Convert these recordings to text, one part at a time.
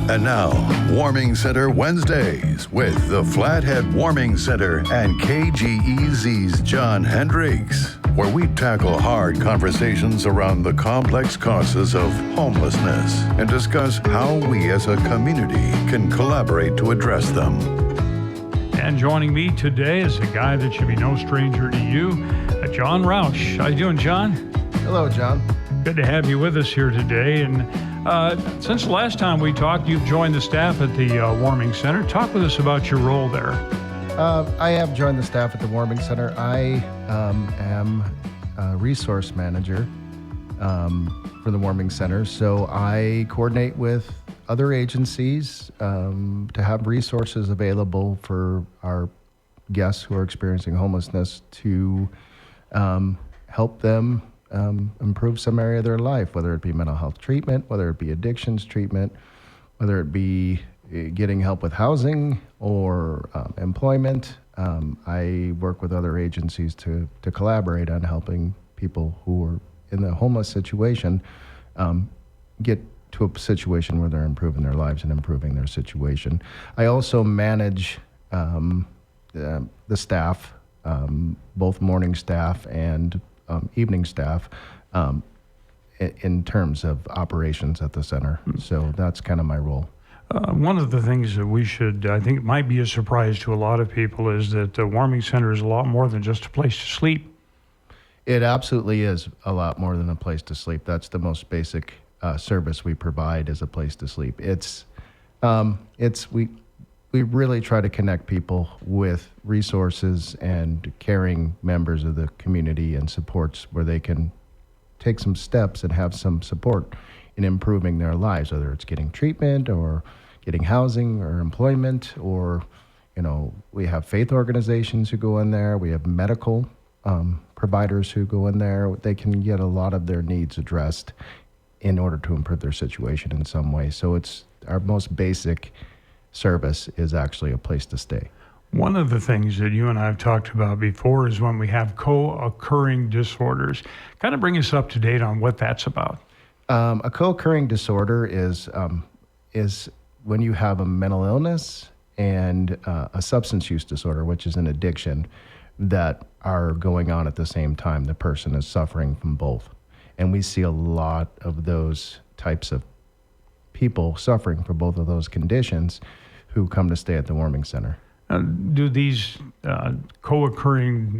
And now, Warming Center Wednesdays with the Flathead Warming Center and KGEZ's John Hendricks, where we tackle hard conversations around the complex causes of homelessness and discuss how we as a community can collaborate to address them. And joining me today is a guy that should be no stranger to you, John Rausch. How you doing, John? Hello, John. Good to have you with us here today. And since the last time we talked, you've joined the staff at the Warming Center. Talk with us about your role there. I have joined the staff at the Warming Center. I am a resource manager for the Warming Center. So I coordinate with other agencies to have resources available for our guests who are experiencing homelessness to help them improve some area of their life, whether it be mental health treatment, whether it be addictions treatment, whether it be getting help with housing or employment. I work with other agencies to collaborate on helping people who are in the homeless situation get to a situation where they're improving their lives and improving their situation. I also manage the staff, both morning staff and evening staff, in terms of operations at the center. So that's kind of my role. One of the things that we should, I think might be a surprise to a lot of people, is that the Warming Center is a lot more than just a place to sleep. It absolutely is a lot more than a place to sleep. That's the most basic service we provide, is a place to sleep. We really try to connect people with resources and caring members of the community and supports where they can take some steps and have some support in improving their lives, whether it's getting treatment or getting housing or employment, or, we have faith organizations who go in there. We have medical providers who go in there. They can get a lot of their needs addressed in order to improve their situation in some way. So it's our most basic service is actually a place to stay. One of the things that you and I have talked about before is when we have co-occurring disorders. Kind of bring us up to date on what that's about. A co-occurring disorder is when you have a mental illness and a substance use disorder, which is an addiction, that are going on at the same time. The person is suffering from both. And we see a lot of those types of people suffering from both of those conditions who come to stay at the Warming Center. Do these co-occurring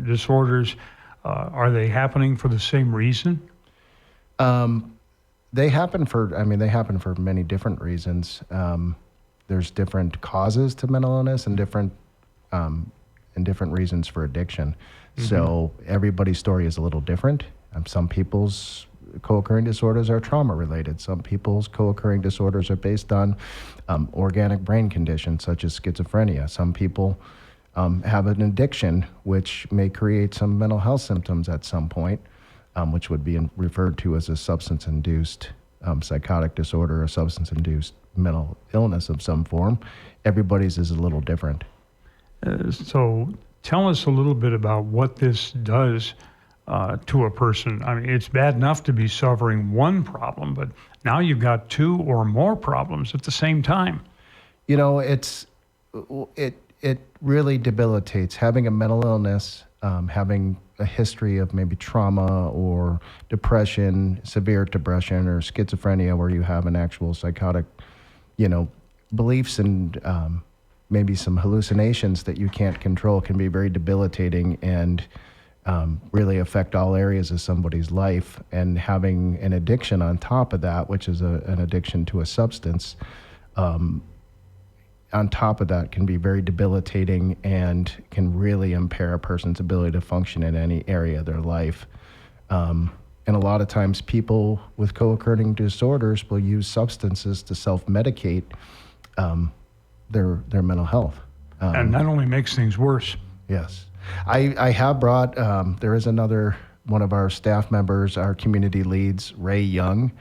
disorders, are they happening for the same reason? They happen for many different reasons. There's different causes to mental illness and different reasons for addiction. Mm-hmm. So everybody's story is a little different. Some people's co-occurring disorders are trauma-related. Some people's co-occurring disorders are based on organic brain conditions such as schizophrenia. Some people have an addiction which may create some mental health symptoms at some point, which would be referred to as a substance-induced psychotic disorder or substance-induced mental illness of some form. Everybody's is a little different. So tell us a little bit about what this does to a person. I mean, it's bad enough to be suffering one problem, but now you've got two or more problems at the same time. It really debilitates. Having a mental illness, having a history of maybe trauma or depression, severe depression or schizophrenia, where you have an actual psychotic, beliefs and maybe some hallucinations that you can't control, can be very debilitating and really affect all areas of somebody's life. And having an addiction on top of that, which is an addiction to a substance, on top of that can be very debilitating and can really impair a person's ability to function in any area of their life. And a lot of times people with co-occurring disorders will use substances to self-medicate their mental health. And that only makes things worse. Yes. I have brought, there is another one of our staff members, our community leads, Ray Young,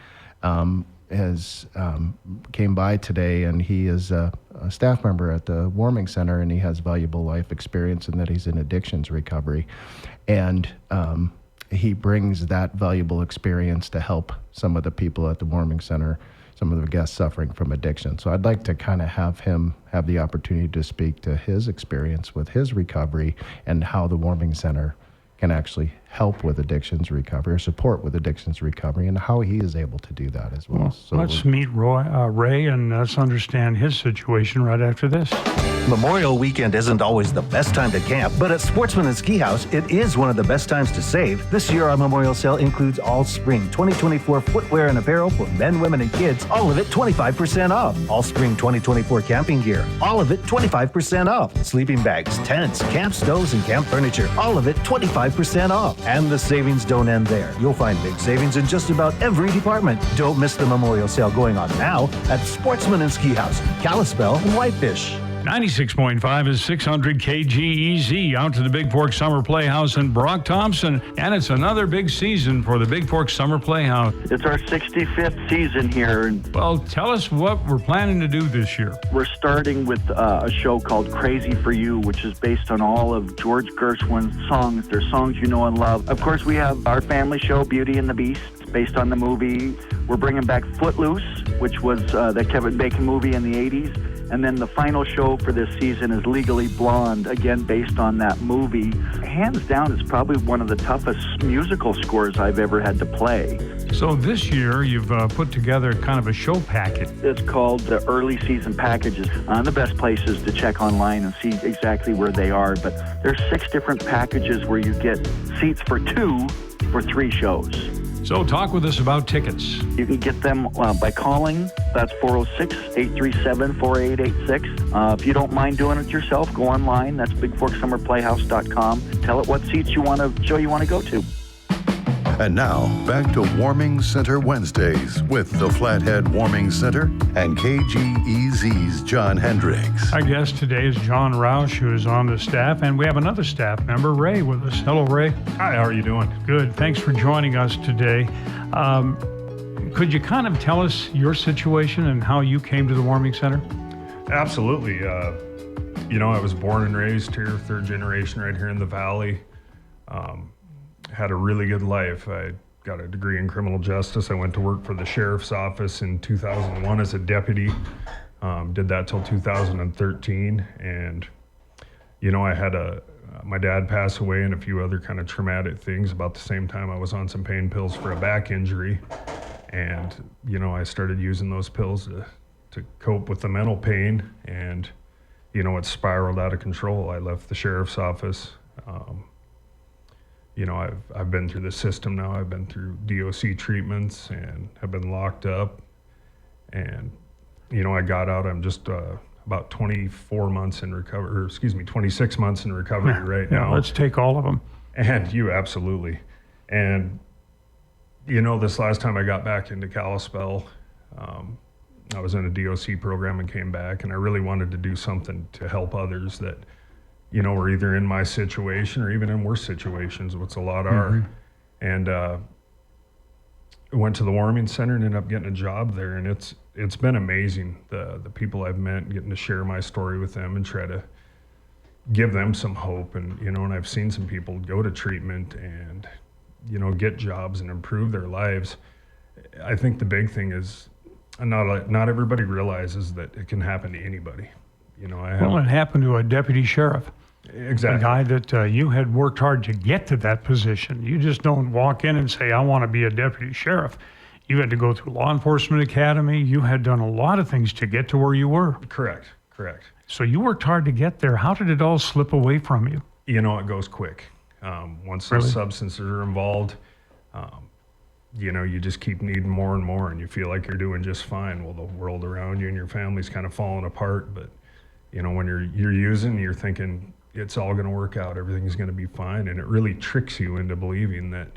came by today, and he is a staff member at the Warming Center, and he has valuable life experience in that he's in addictions recovery. And he brings that valuable experience to help some of the people at the Warming Center some of the guests suffering from addiction. So I'd like to kind of have him have the opportunity to speak to his experience with his recovery and how the Warming Center can actually help with addictions recovery or support with addictions recovery and how he is able to do that as well. So let's meet Ray, and let's understand his situation right after this. Memorial Weekend isn't always the best time to camp, but at Sportsman and Ski House, it is one of the best times to save. This year, our memorial sale includes all spring 2024 footwear and apparel for men, women, and kids, all of it 25% off. All spring 2024 camping gear, all of it 25% off. Sleeping bags, tents, camp stoves, and camp furniture, all of it 25% off. And the savings don't end there. You'll find big savings in just about every department. Don't miss the memorial sale going on now at Sportsman and Ski House, Kalispell, and Whitefish. 96.5 is 600 KGEZ out to the Big Fork Summer Playhouse in Brock Thompson, and it's another big season for the Big Fork Summer Playhouse. It's our 65th season here. Well, tell us what we're planning to do this year. We're starting with a show called Crazy for You, which is based on all of George Gershwin's songs. They're songs you know and love. Of course, we have our family show, Beauty and the Beast, based on the movie. We're bringing back Footloose, which was the Kevin Bacon movie in the 80s. And then the final show for this season is Legally Blonde, again based on that movie. Hands down, it's probably one of the toughest musical scores I've ever had to play. So this year, you've put together kind of a show packet. It's called the Early Season Packages. The best places to check online and see exactly where they are. But there's 6 different packages where you get seats for 2 for 3 shows. So talk with us about tickets. You can get them by calling. That's 406-837-4886. If you don't mind doing it yourself, go online. That's bigforksummerplayhouse.com. Tell it what seats you want to show you want to go to. And now, back to Warming Center Wednesdays with the Flathead Warming Center and KGEZ's John Hendricks. Our guest today is John Rausch, who is on the staff, and we have another staff member, Ray, with us. Hello, Ray. Hi, how are you doing? Good. Thanks for joining us today. Could you kind of tell us your situation and how you came to the Warming Center? Absolutely. I was born and raised here, 3rd generation right here in the Valley. Had a really good life. I got a degree in criminal justice. I went to work for the sheriff's office in 2001 as a deputy. Did that till 2013. And, I had my dad pass away and a few other kind of traumatic things. About the same time, I was on some pain pills for a back injury. And, I started using those pills to cope with the mental pain. And, it spiraled out of control. I left the sheriff's office. I've been through the system now. I've been through DOC treatments and have been locked up. And, I got out. I'm just about 24 months in recovery, 26 months in recovery right now. Let's take all of them. And you, absolutely. And, this last time I got back into Kalispell, I was in a DOC program and came back, and I really wanted to do something to help others that, were either in my situation or even in worse situations, which a lot are. And went to the Warming Center and ended up getting a job there, and it's been amazing, the people I've met, getting to share my story with them and try to give them some hope. And and I've seen some people go to treatment and get jobs and improve their lives. I think the big thing is not everybody realizes that it can happen to anybody. It happened to a deputy sheriff. Exactly. A guy that you had worked hard to get to that position. You just don't walk in and say, I want to be a deputy sheriff. You had to go through law enforcement academy. You had done a lot of things to get to where you were. Correct. So you worked hard to get there. How did it all slip away from you? It goes quick. Once those substances are involved, you just keep needing more and more, and you feel like you're doing just fine. Well, the world around you and your family's kind of falling apart. But, when you're using, you're thinking, it's all going to work out, everything's going to be fine, and it really tricks you into believing that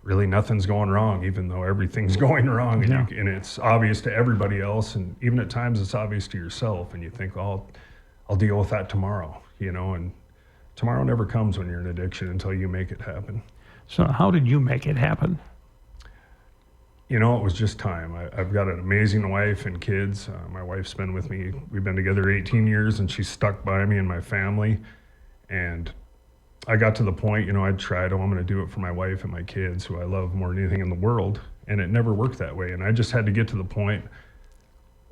really nothing's going wrong, even though everything's going wrong, and it's obvious to everybody else, and even at times it's obvious to yourself, and you think, I'll deal with that tomorrow, and tomorrow never comes when you're in addiction until you make it happen. So how did you make it happen? It was just time. I've got an amazing wife and kids. My wife's been with me. We've been together 18 years, and she's stuck by me and my family. And I got to the point, I tried, I'm going to do it for my wife and my kids, who I love more than anything in the world. And it never worked that way. And I just had to get to the point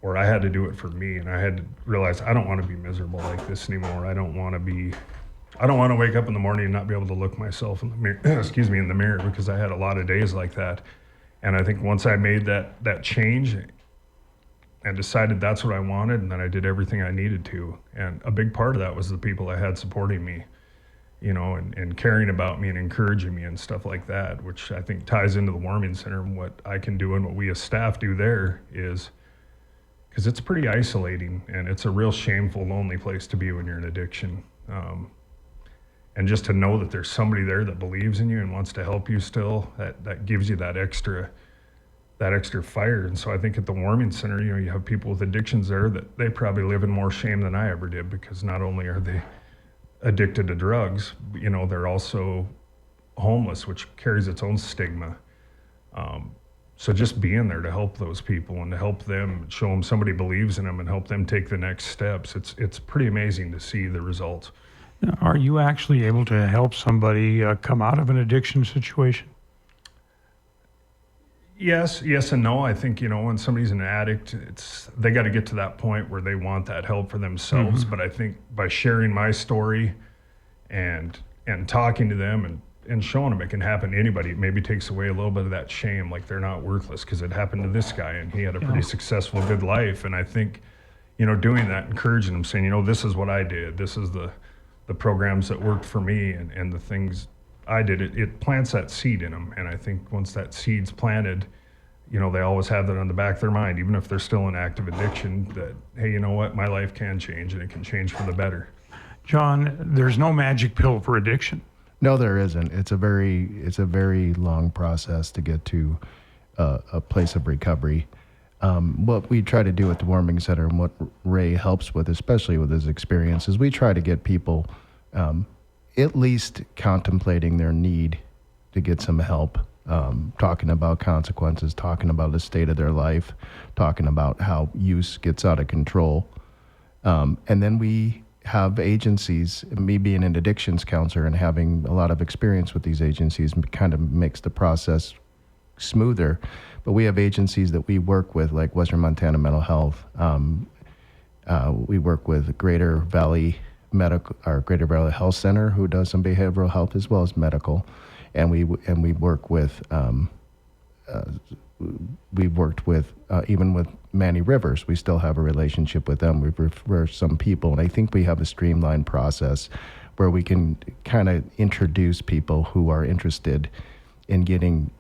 where I had to do it for me. And I had to realize I don't want to be miserable like this anymore. I don't want to wake up in the morning and not be able to look myself in the mirror, in the mirror, because I had a lot of days like that. And I think once I made that change and decided that's what I wanted, and then I did everything I needed to. And a big part of that was the people I had supporting me, and caring about me and encouraging me and stuff like that, which I think ties into the Warming Center. And what I can do and what we as staff do there is, because it's pretty isolating and it's a real shameful, lonely place to be when you're in addiction. And just to know that there's somebody there that believes in you and wants to help you still, that gives you that extra fire. And so I think at the Warming Center, you have people with addictions there that they probably live in more shame than I ever did, because not only are they addicted to drugs, they're also homeless, which carries its own stigma. So just being there to help those people and to help them, show them somebody believes in them and help them take the next steps, it's pretty amazing to see the results. Are you actually able to help somebody come out of an addiction situation? Yes and no. I think, when somebody's an addict, they got to get to that point where they want that help for themselves. But I think by sharing my story and talking to them and showing them it can happen to anybody, it maybe takes away a little bit of that shame, like they're not worthless, because it happened to this guy and he had a pretty successful, good life. And I think, doing that, encouraging them, saying, this is what I did. This is the programs that worked for me and the things I did, it plants that seed in them. And I think once that seed's planted, they always have that on the back of their mind, even if they're still in active addiction, that, hey, you know what, my life can change and it can change for the better. John, there's no magic pill for addiction. No, there isn't. It's a very long process to get to a place of recovery. What we try to do at the Warming Center, and what Ray helps with, especially with his experience, is we try to get people at least contemplating their need to get some help, talking about consequences, talking about the state of their life, talking about how use gets out of control. And then we have agencies, me being an addictions counselor and having a lot of experience with these agencies kind of makes the process smoother. But we have agencies that we work with, like Western Montana Mental Health. We work with Greater Valley Health Center, who does some behavioral health as well as medical, and we work with. We've worked with even with Manny Rivers. We still have a relationship with them. We've referred some people, and I think we have a streamlined process where we can kind of introduce people who are interested in getting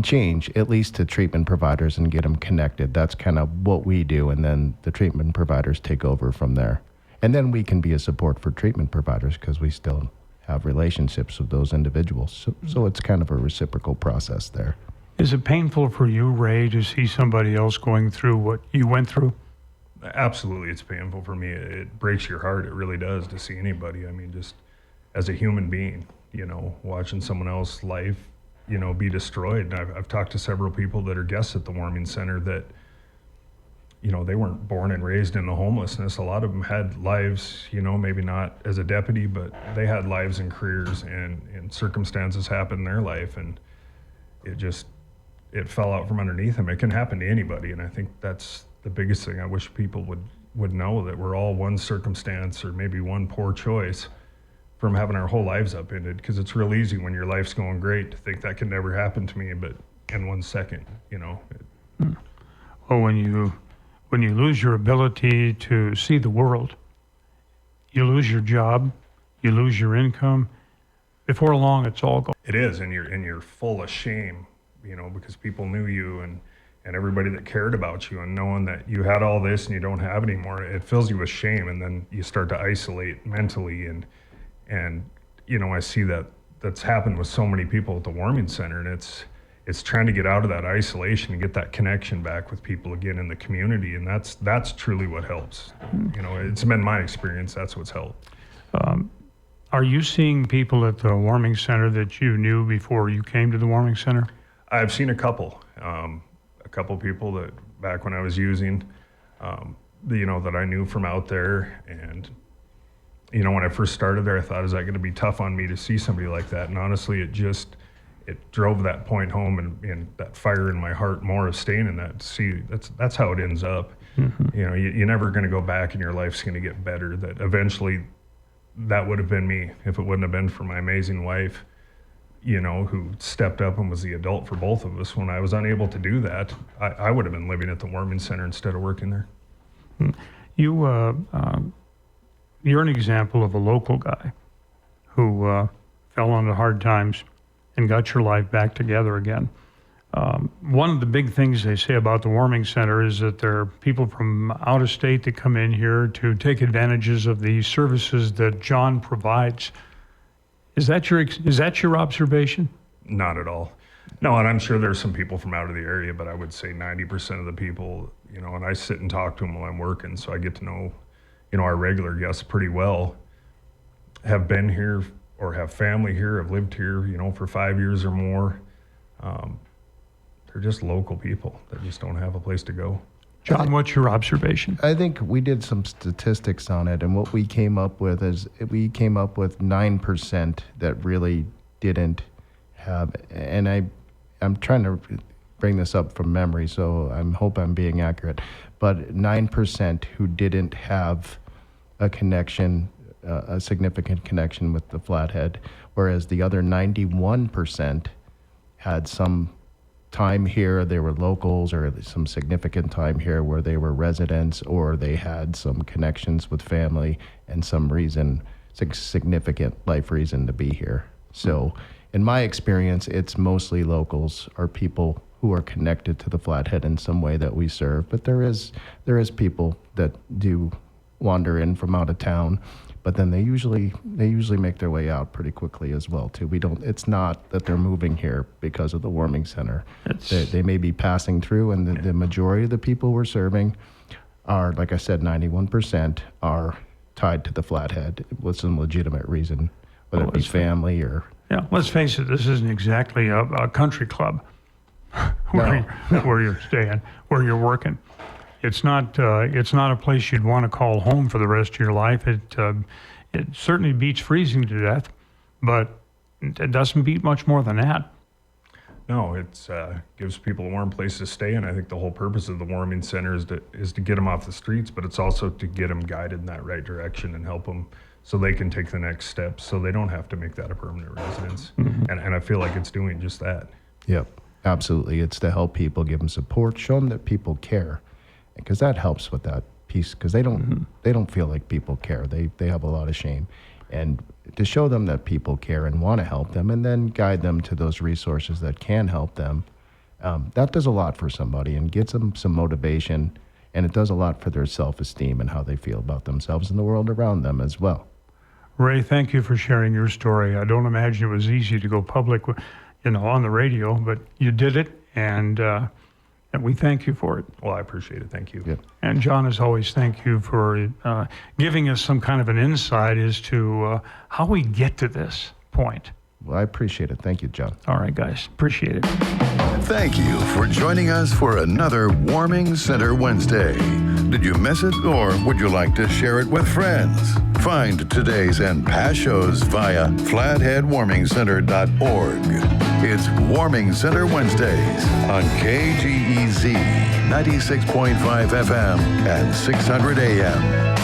change, at least to treatment providers, and get them connected. That's kind of what we do, and then the treatment providers take over from there. And then we can be a support for treatment providers because we still have relationships with those individuals. So it's kind of a reciprocal process there. Is it painful for you, Ray, to see somebody else going through what you went through? Absolutely, it's painful for me. It breaks your heart. It really does, to see anybody. I mean, just as a human being, watching someone else's life, be destroyed. And I've talked to several people that are guests at the Warming Center that, they weren't born and raised in the homelessness. A lot of them had lives, maybe not as a deputy, but they had lives and careers, and circumstances happened in their life, and it fell out from underneath them. It can happen to anybody, and I think that's the biggest thing. I wish people would know that we're all one circumstance or maybe one poor choice from having our whole lives upended, because it's real easy when your life's going great to think that can never happen to me, but in 1 second, Well, when you lose your ability to see the world, you lose your job, you lose your income. Before long, it's all gone. It is, and you're full of shame, because people knew you and everybody that cared about you, and knowing that you had all this and you don't have it anymore, it fills you with shame, and then you start to isolate mentally, and I see that's happened with so many people at the Warming Center, and it's trying to get out of that isolation and get that connection back with people again in the community, and that's truly what helps. It's been my experience, that's what's helped. Are you seeing people at the Warming Center that you knew before you came to the Warming Center? I've seen a couple people that back when I was using, that I knew from out there. And, when I first started there, I thought, is that going to be tough on me to see somebody like that? And honestly, it drove that point home, and that fire in my heart more of staying in that. See, that's how it ends up. You know, you're never going to go back and your life's going to get better. That eventually, that would have been me if it wouldn't have been for my amazing wife, you know, who stepped up and was the adult for both of us. When I was unable to do that, I would have been living at the warming center instead of working there. You're an example of a local guy who fell onto hard times and got your life back together again. One of the big things they say about the Warming Center is that there are people from out of state that come in here to take advantages of the services that John provides. Is that your observation? Not at all. No, and I'm sure there's some people from out of the area, but I would say 90% of the people, you know, and I sit and talk to them while I'm working, so I get to know, you know, our regular guests pretty well, have been here or have family here, have lived here, you know, for 5 years or more. They're just local people that just don't have a place to go. John, what's your observation? I think we did some statistics on it, and what we came up with is 9% that really didn't have, and I'm trying to bring this up from memory, so I hope I'm being accurate, but 9% who didn't have a connection, a significant connection with the Flathead, whereas the other 91% had some time here, they were locals, or some significant time here where they were residents, or they had some connections with family and some reason, significant life reason to be here. So in my experience, it's mostly locals or people who are connected to the Flathead in some way that we serve, but there is people that do wander in from out of town, but then they usually make their way out pretty quickly as well too. It's not that they're moving here because of the warming center. They may be passing through, and the majority of the people we're serving are, like I said, 91% are tied to the Flathead with some legitimate reason, whether it be family or... Yeah, let's face it, this isn't exactly a country club where you're staying, where you're working. It's not a place you'd want to call home for the rest of your life. It certainly beats freezing to death, but it doesn't beat much more than that. No, it gives people a warm place to stay, and I think the whole purpose of the warming center is to get them off the streets, but it's also to get them guided in that right direction and help them so they can take the next steps, so they don't have to make that a permanent residence. And I feel like it's doing just that. Yep, absolutely. It's to help people, give them support, show them that people care, because that helps with that piece, because they don't feel like people care. They have a lot of shame. And to show them that people care and want to help them, and then guide them to those resources that can help them, that does a lot for somebody and gets them some motivation, and it does a lot for their self-esteem and how they feel about themselves and the world around them as well. Ray, thank you for sharing your story. I don't imagine it was easy to go public, on the radio, but you did it, and we thank you for it. Well, I appreciate it. Thank you. Yep. And John, as always, thank you for giving us some kind of an insight as to how we get to this point. Well, I appreciate it. Thank you, John. All right, guys. Appreciate it. Thank you for joining us for another Warming Center Wednesday. Did you miss it, or would you like to share it with friends? Find today's and past shows via flatheadwarmingcenter.org. It's Warming Center Wednesdays on KGEZ 96.5 FM and 600 AM.